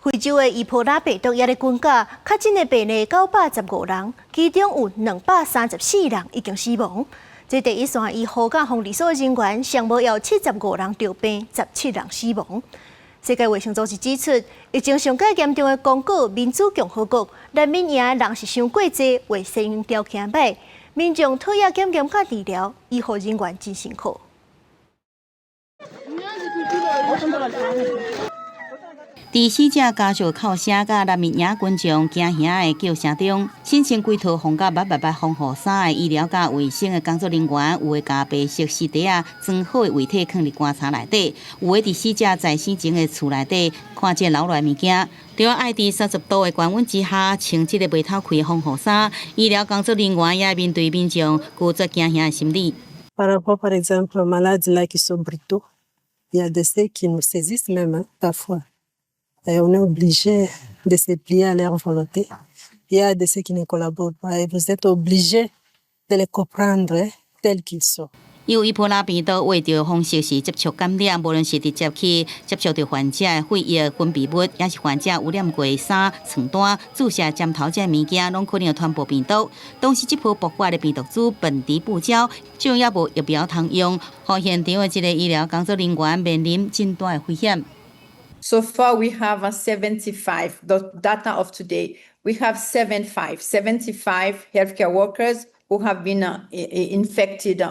非洲的伊波拉病毒也咧增加，確診的病例915人，其中有234人已經死亡。這第一線以護甲防疫所人員尚無有75人着病，17人死亡。世界衛生組織指出，疫情上較嚴重的剛果民主共和國，難免贏人是傷過濟，衛生條件歹，民眾討厭檢驗甲治療，醫護人員真辛苦。在死者家屬哭聲甲難民營群眾驚嚇的叫聲中，身穿規套防甲密防護衫的醫療甲衛生的工作人員，有的加白色絲帶啊，裝好的遺體放入棺材內底，有的佇死者在生前的厝內底看見留落物件，就要愛佇30度的高溫之下穿這個袂透開的防護衫。醫療工作人員也面對民眾故作驚嚇的心理。Par rapport, par exemple, aux malades là qui sont brutaux, il y a de ceux qui nous saisissent même parfois. Et on est obligé de se plier à leur volonté. Il y a de ceux qui ne collaborent pas et vous êtes obligé de les comprendre tels qu'ils sont. 由伊波拉病毒為着方式是接觸感染，無論是直接去接觸到患者的血液分泌物，也是患者有染過衫、床單、注射針頭這物件，攏可能有傳播病毒。當時這波爆發的病毒株本地不焦，就也無疫苗通用，讓現場的這個醫療工作人員面臨真大的危險。So far, we have 75. The data of today, we have 75 healthcare workers who have been infected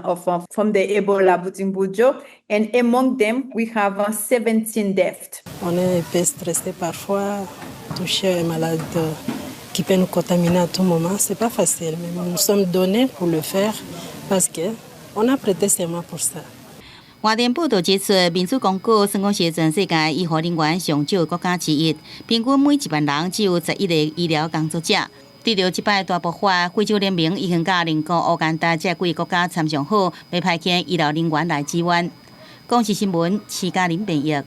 from the Ebola Butimbujo, and among them, we have 17 deaths. On est un peu stressé parfois, toucher un malade qui peut nous contaminer à tout moment. C'est pas facile, mais nous sommes donnés pour le faire parce qu'on a prêté serment pour ça. 外電報道指出，民主剛果算講是全世界醫護人員上少的國家之一，平均每1萬人只有11個醫療工作者。對著這擺大爆發，非洲聯盟已經甲鄰國烏干達這幾個國家參詳好，要派遣醫療人員來支援。廣視新聞，徐嘉玲編譯。